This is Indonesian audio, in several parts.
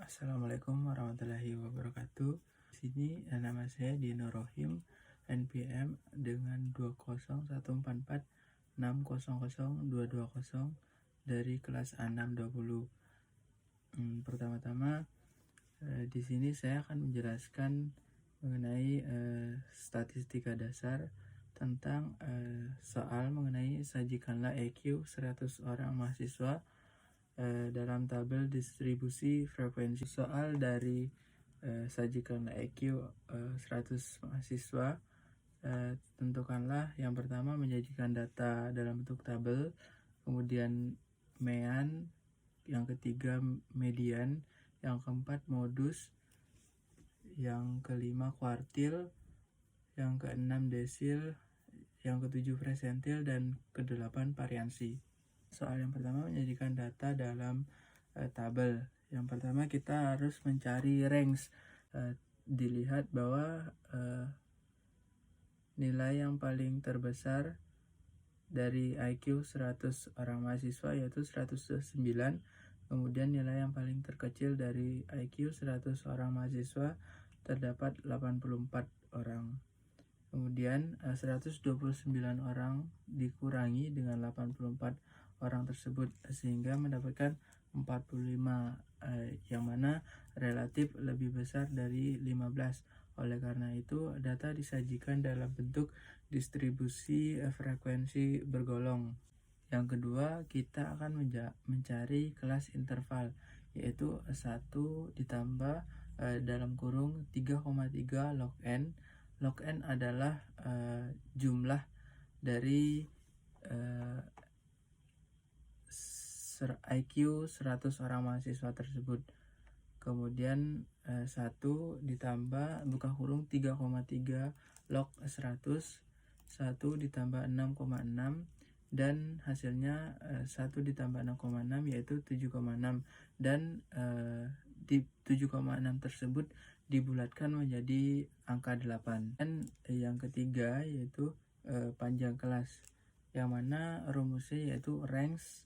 Assalamualaikum warahmatullahi wabarakatuh. Di sini nama saya Dino Rohim, NPM dengan 20144600220 dari kelas A620. Pertama-tama di sini saya akan menjelaskan mengenai statistika dasar tentang soal mengenai sajikanlah EQ 100 orang mahasiswa dalam tabel distribusi frekuensi. Soal dari sajikanlah EQ 100 mahasiswa, tentukanlah yang pertama menyajikan data dalam bentuk tabel, kemudian mean, yang ketiga median, yang keempat modus, yang kelima kuartil, yang keenam desil, yang ketujuh persentil, dan kedelapan variansi. Soal yang pertama menyajikan data dalam tabel. Yang pertama kita harus mencari range. Dilihat bahwa nilai yang paling terbesar dari IQ 100 orang mahasiswa yaitu 109. Kemudian nilai yang paling terkecil dari IQ 100 orang mahasiswa terdapat 84 orang. Kemudian 129 orang dikurangi dengan 84 orang tersebut sehingga mendapatkan 45, yang mana relatif lebih besar dari 15. Oleh karena itu data disajikan dalam bentuk distribusi frekuensi bergolong. Yang kedua, kita akan mencari kelas interval, yaitu 1 ditambah dalam kurung 3,3 log n. Log n adalah jumlah dari IQ 100 orang mahasiswa tersebut. Kemudian 1 ditambah buka kurung 3,3 log 100, 1 ditambah 6,6, dan hasilnya 1 ditambah 6,6 yaitu 7,6, dan di 7,6 tersebut dibulatkan menjadi angka 8. Dan yang ketiga yaitu panjang kelas, yang mana rumusnya yaitu range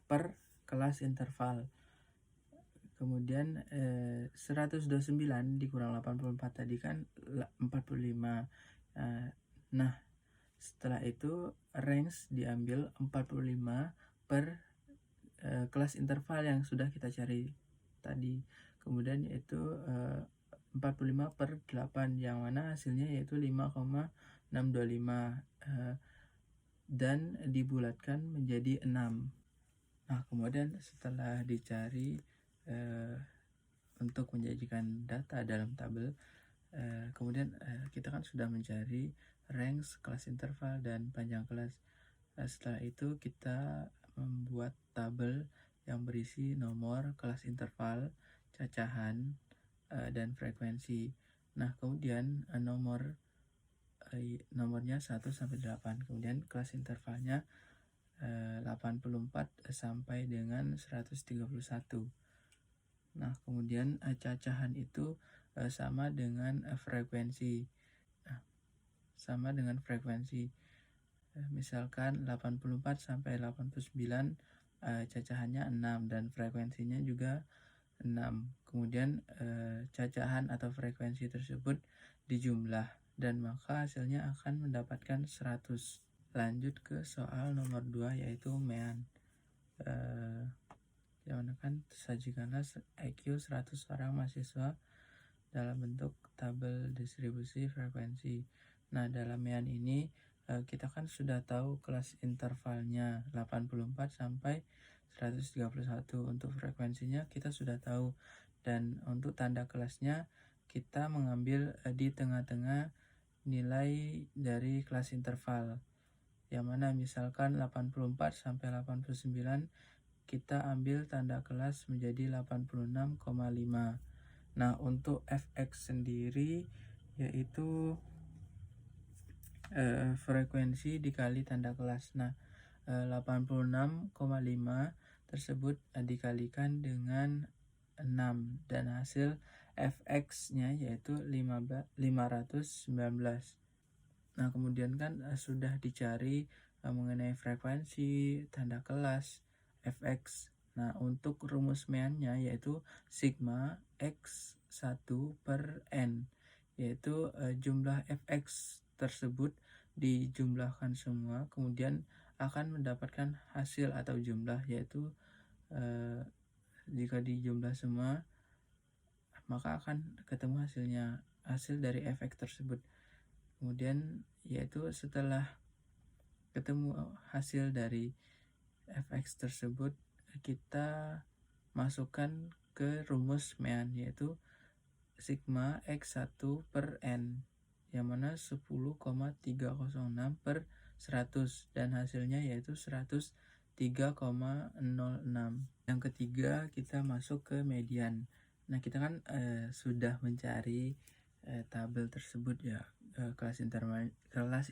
per kelas interval. Kemudian 129 dikurang 84 tadi kan 45. Nah, setelah itu range diambil 45 per kelas interval yang sudah kita cari tadi. Kemudian yaitu 45 per 8, yang mana hasilnya yaitu 5,625, dan dibulatkan menjadi 6. Nah, kemudian setelah dicari untuk menyajikan data dalam tabel, kemudian kita kan sudah mencari range, kelas interval, dan panjang kelas. Setelah itu kita membuat tabel yang berisi nomor, kelas interval, cacahan, dan frekuensi. Nah, kemudian nomornya 1 sampai 8, kemudian kelas intervalnya 84 sampai dengan 131. Nah, kemudian cacahan itu sama dengan frekuensi. Nah, sama dengan frekuensi. Misalkan 84 sampai 89 cacahannya 6 dan frekuensinya juga 6. Kemudian cacahan atau frekuensi tersebut dijumlah dan maka hasilnya akan mendapatkan 100. Lanjut ke soal nomor 2 yaitu mean. Yang mana kan sajikanlah IQ 100 orang mahasiswa dalam bentuk tabel distribusi frekuensi. Nah, dalam mean ini kita kan sudah tahu kelas intervalnya 84 sampai 131. Untuk frekuensinya kita sudah tahu, dan untuk tanda kelasnya kita mengambil di tengah-tengah nilai dari kelas interval, yang mana misalkan 84 sampai 89 kita ambil tanda kelas menjadi 86,5. Nah, untuk fx sendiri yaitu frekuensi dikali tanda kelas. Nah, 86,5 tersebut dikalikan dengan 6 dan hasil fx-nya yaitu 519. Nah, kemudian kan sudah dicari mengenai frekuensi, tanda kelas, fx. Nah, untuk rumus meannya yaitu sigma X1 per N, yaitu jumlah fx tersebut dijumlahkan semua, kemudian akan mendapatkan hasil atau jumlah, yaitu jika dijumlah semua maka akan ketemu hasil dari fx tersebut. Kemudian yaitu setelah ketemu hasil dari fx tersebut, kita masukkan ke rumus mean, yaitu sigma X1 per N, yang mana 10,306 per 100, dan hasilnya yaitu 103,06. Yang ketiga, kita masuk ke median. Nah, kita kan sudah mencari tabel tersebut ya, kelas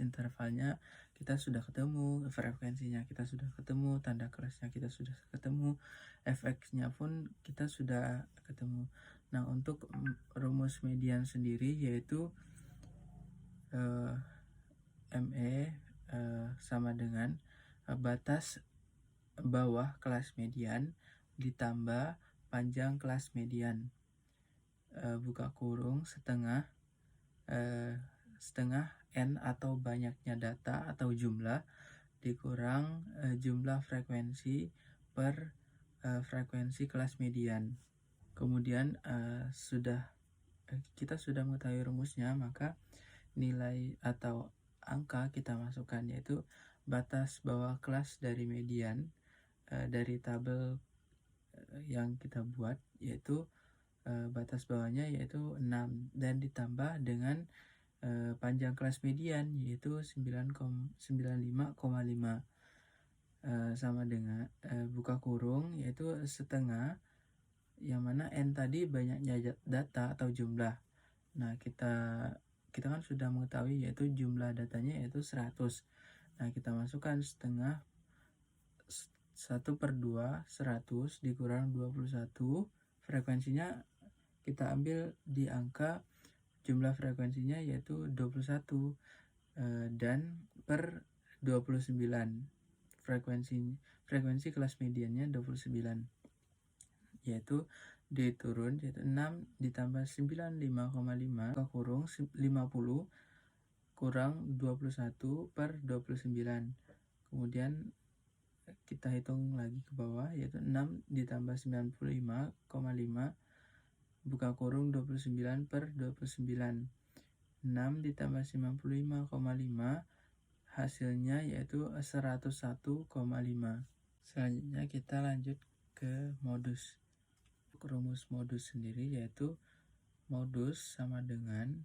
intervalnya kita sudah ketemu, frekuensinya kita sudah ketemu, tanda kelasnya kita sudah ketemu, fx-nya pun kita sudah ketemu. Nah, untuk rumus median sendiri yaitu ME sama dengan batas bawah kelas median ditambah panjang kelas median, buka kurung, setengah N atau banyaknya data atau jumlah dikurang jumlah frekuensi per frekuensi kelas median. Kemudian kita sudah mengetahui rumusnya, maka nilai atau angka kita masukkan, yaitu batas bawah kelas dari median dari tabel yang kita buat, yaitu batas bawahnya yaitu 6 dan ditambah dengan panjang kelas median yaitu 95,5 sama dengan buka kurung yaitu setengah, yang mana N tadi banyaknya data atau jumlah. Nah, kita kan sudah mengetahui yaitu jumlah datanya yaitu 100. Nah, kita masukkan setengah 1/2 100 dikurang 21, frekuensinya kita ambil di angka jumlah frekuensinya yaitu 21 dan per 29. Frekuensi kelas mediannya 29, yaitu diturun yaitu 6 ditambah 95,5 kurung 50 kurang 21 per 29. Kemudian kita hitung lagi ke bawah, yaitu 6 ditambah 95,5 buka kurung 29 per 29. 6 ditambah 95,5 hasilnya yaitu 101,5. Selanjutnya kita lanjut ke modus. Rumus modus sendiri yaitu modus sama dengan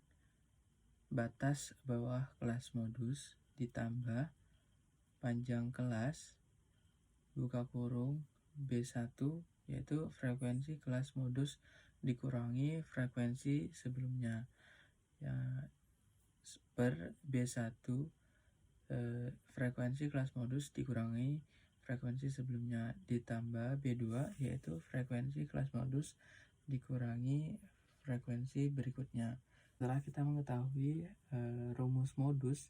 batas bawah kelas modus ditambah panjang kelas buka kurung B1, yaitu frekuensi kelas modus dikurangi frekuensi sebelumnya ya, per B1 frekuensi kelas modus dikurangi frekuensi sebelumnya ditambah B2, yaitu frekuensi kelas modus dikurangi frekuensi berikutnya. Setelah kita mengetahui rumus modus,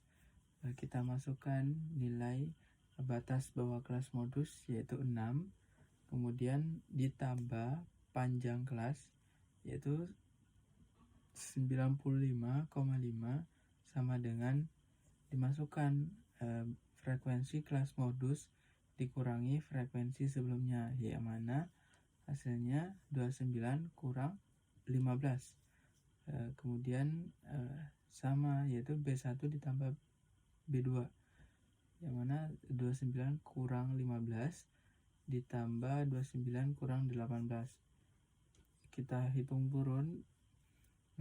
kita masukkan nilai batas bawah kelas modus yaitu 6, kemudian ditambah panjang kelas yaitu 95,5 sama dengan dimasukkan frekuensi kelas modus dikurangi frekuensi sebelumnya, yang mana hasilnya 29 kurang 15. Kemudian sama yaitu B1 ditambah B2, yang mana 29 kurang 15 ditambah 29 kurang 18. Kita hitung turun,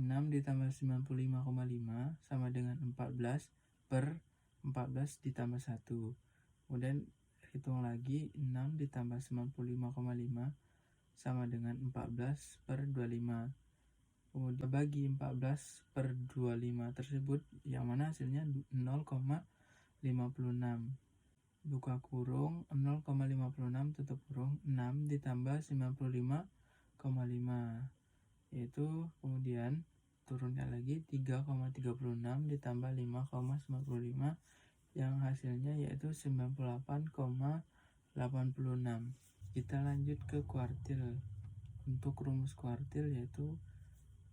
6 ditambah 95,5 sama dengan 14 per 14 ditambah 1. Kemudian hitung lagi, 6 ditambah 95,5 sama dengan 14 per 25. Kemudian bagi 14 per 25 tersebut, yang mana hasilnya 0,56. Buka kurung 0,56 tutup kurung 6 ditambah 95,5, yaitu kemudian turunkan lagi 3,36 ditambah 5,95, yang hasilnya yaitu 98,86. Kita lanjut ke kuartil. Untuk rumus kuartil yaitu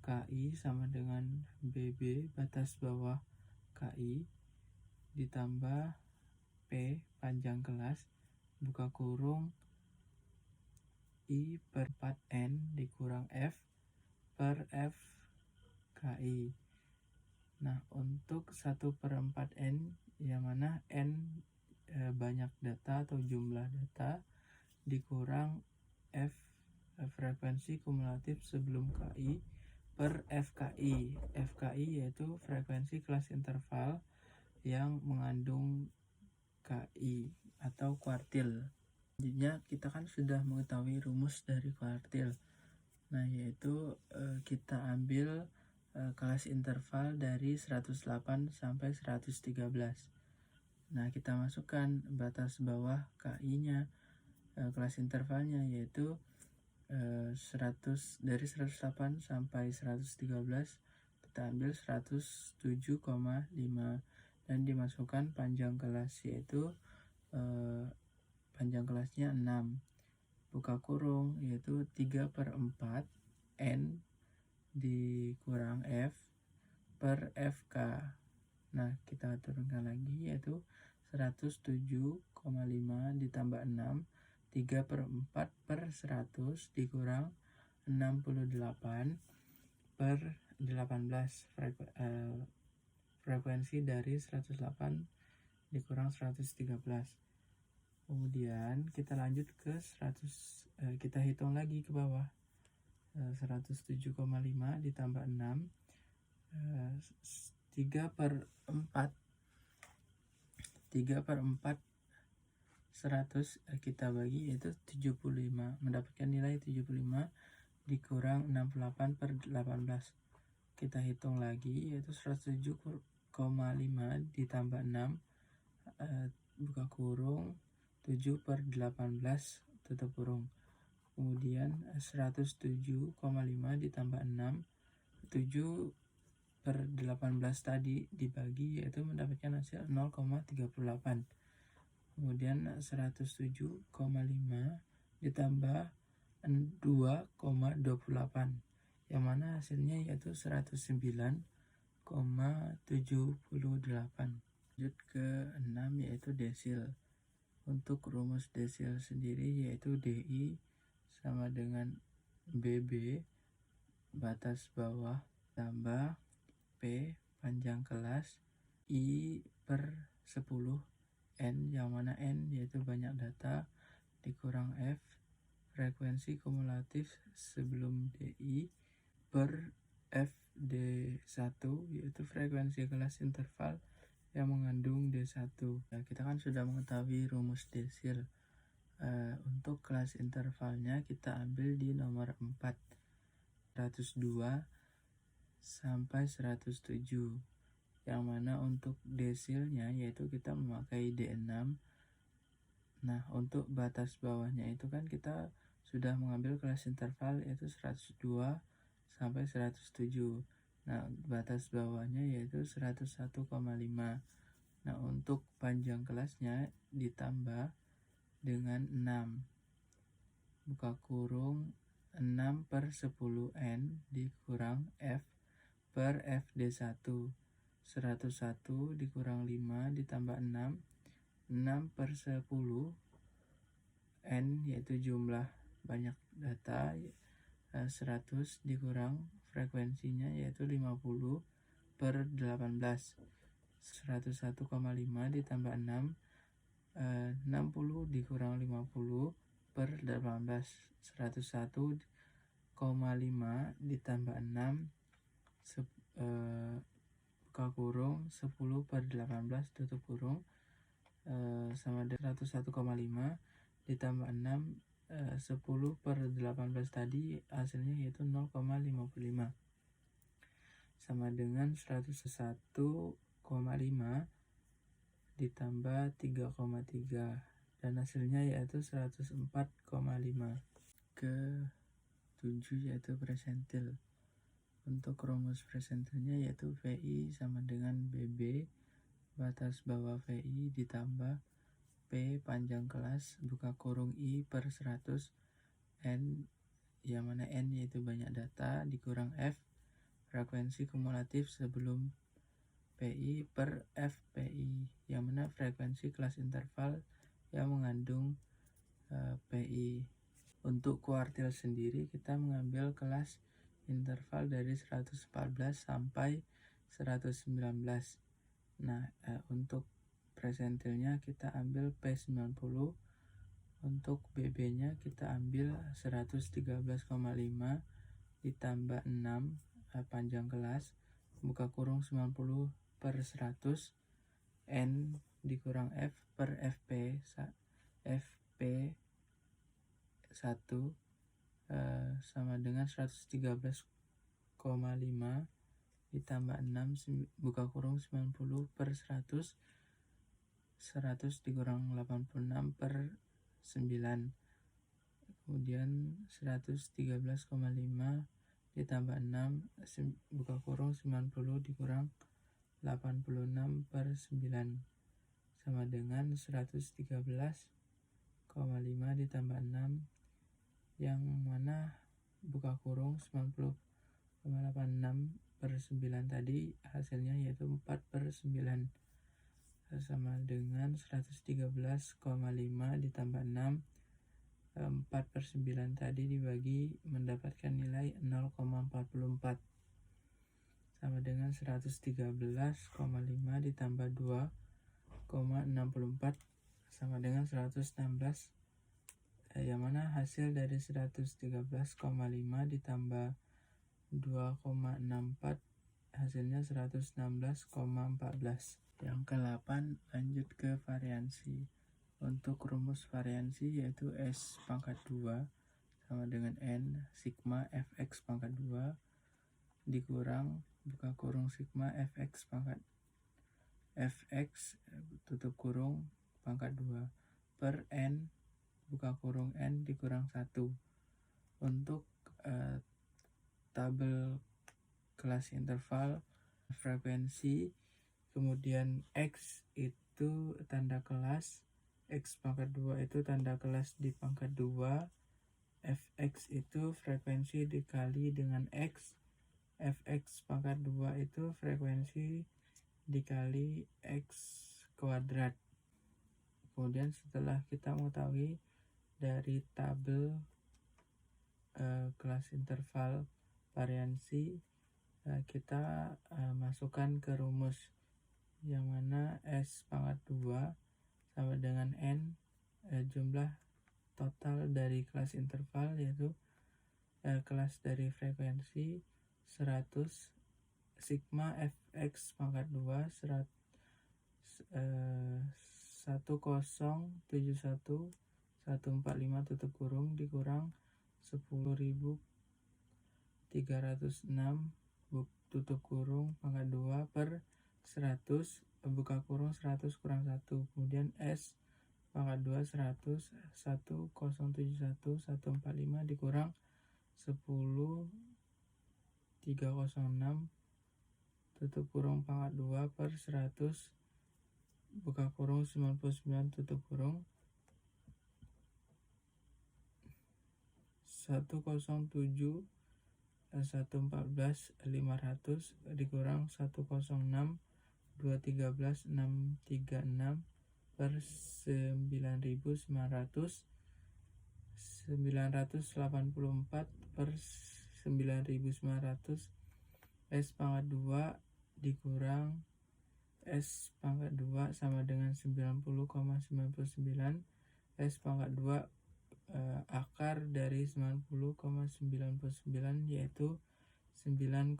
KI sama dengan BB batas bawah KI ditambah P panjang kelas buka kurung I per 4N dikurang F per F KI. Nah, untuk 1/4N yang mana N banyak data atau jumlah data dikurang F frekuensi kumulatif sebelum KI per FKI. FKI yaitu frekuensi kelas interval yang mengandung KI atau kuartil. Selanjutnya kita kan sudah mengetahui rumus dari kuartil. Nah, yaitu kita ambil kelas interval dari 108 sampai 113. Nah, kita masukkan batas bawah KI-nya, kelas intervalnya yaitu 100 dari 108 sampai 113 kita ambil 107,5 dan dimasukkan panjang kelas yaitu panjang kelasnya 6 buka kurung yaitu 3/4 N dikurang F per FK. Nah, kita turunkan lagi yaitu 107,5 ditambah 6 3/4 per 100 dikurang 68 per 18 frekuensi dari 108 dikurang 113. Kemudian kita lanjut ke 100, kita hitung lagi ke bawah. 107,5 ditambah 6 3/4 100 kita bagi yaitu 75, mendapatkan nilai 75 dikurang 68 per 18. Kita hitung lagi yaitu 107,5 ditambah 6 buka kurung 7/18 tutup kurung. Kemudian 107,5 ditambah 6 7/18 tadi dibagi yaitu mendapatkan hasil 0,38. Kemudian 107,5 ditambah 2,28 yang mana hasilnya yaitu 109,78. Lanjut ke 6 yaitu desil. Untuk rumus desil sendiri yaitu DI sama dengan BB batas bawah tambah P panjang kelas I per 10 N yang mana N yaitu banyak data dikurang F frekuensi kumulatif sebelum DI per FD1 yaitu frekuensi kelas interval yang mengandung D1. Nah, kita kan sudah mengetahui rumus desil. Untuk kelas intervalnya kita ambil di nomor 4 102 sampai 107 yang mana untuk desilnya yaitu kita memakai D6. Nah, untuk batas bawahnya itu kan kita sudah mengambil kelas interval yaitu 102 sampai 107. Nah, batas bawahnya yaitu 101,5. Nah, untuk panjang kelasnya ditambah dengan 6 buka kurung 6/10N dikurang F per FD1 101 dikurang 5 ditambah 6 6/10 N yaitu jumlah banyak data 100 dikurang frekuensinya yaitu 50/18 101,5 ditambah 6 60 dikurang 50/18 101,5 ditambah 6 buka kurung 10/18 tutup kurung sama dengan 101,5 ditambah 6 10/18 tadi hasilnya yaitu 0,55 sama dengan 101,5 ditambah 3,3 dan hasilnya yaitu 104,5. Ke 7 yaitu presentil. Untuk rumus presentilnya yaitu VI sama dengan BB batas bawah VI ditambah P P panjang kelas buka kurung I per 100 N, yang mana N yaitu banyak data, dikurang F frekuensi kumulatif sebelum PI per FPI, yang mana frekuensi kelas interval yang mengandung PI. Untuk kuartil sendiri kita mengambil kelas interval dari 114 sampai 119. Nah, untuk presentilnya kita ambil P90, untuk BB-nya kita ambil 113,5 ditambah 6 panjang kelas buka kurung 90 per 100 N dikurang F per FP 1 sama dengan 113,5 ditambah 6 buka kurung 90 per 100 dikurang 86 per 9, kemudian 113,5 ditambah 6 buka kurung 90 dikurang 86 per 9 sama dengan 113,5 ditambah 6, yang mana buka kurung 90,86 per 9 tadi hasilnya yaitu 4 per 9 sama dengan 113,5 ditambah 6 4 per 9 tadi dibagi mendapatkan nilai 0,44 sama dengan 113,5 ditambah 2,64 sama dengan 116, yang mana hasil dari 113,5 ditambah 2,64 hasilnya 116,14. Yang ke-8 lanjut ke variansi. Untuk rumus variansi yaitu S pangkat 2 sama dengan N sigma Fx pangkat 2 dikurang buka kurung sigma Fx pangkat Fx tutup kurung pangkat 2 per N buka kurung N dikurang 1. Untuk tabel kelas interval frekuensi, kemudian X itu tanda kelas, X pangkat 2 itu tanda kelas di pangkat 2, Fx itu frekuensi dikali dengan X, Fx pangkat 2 itu frekuensi dikali X kuadrat. Kemudian setelah kita mengetahui dari tabel kelas interval variansi, kita masukkan ke rumus, yang mana S pangkat 2 sama dengan N jumlah total dari kelas interval yaitu kelas dari frekuensi 100 sigma Fx pangkat 2 1071 145 tutup kurung dikurang 10.306 tutup kurung pangkat 2 per 100 buka kurung 100 kurang 1, kemudian S pangkat 2 100 1071 145 dikurang 10.306 tutup kurung pangkat 2 per 100 buka kurung 99 tutup kurung 107 114 500 dikurang 106 213 636 per 9.900 984 per 9.900 S pangkat 2 dikurang S pangkat 2 sama dengan 90,99 S pangkat 2 akar dari 90,99 yaitu 9,53.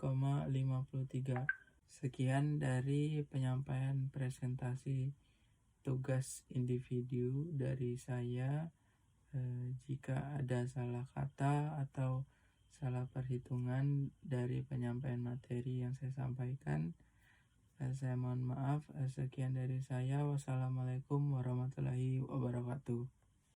Sekian dari penyampaian presentasi tugas individu dari saya. Jika ada salah kata atau salah perhitungan dari penyampaian materi yang saya sampaikan, saya mohon maaf. Sekian dari saya. Wassalamualaikum warahmatullahi wabarakatuh.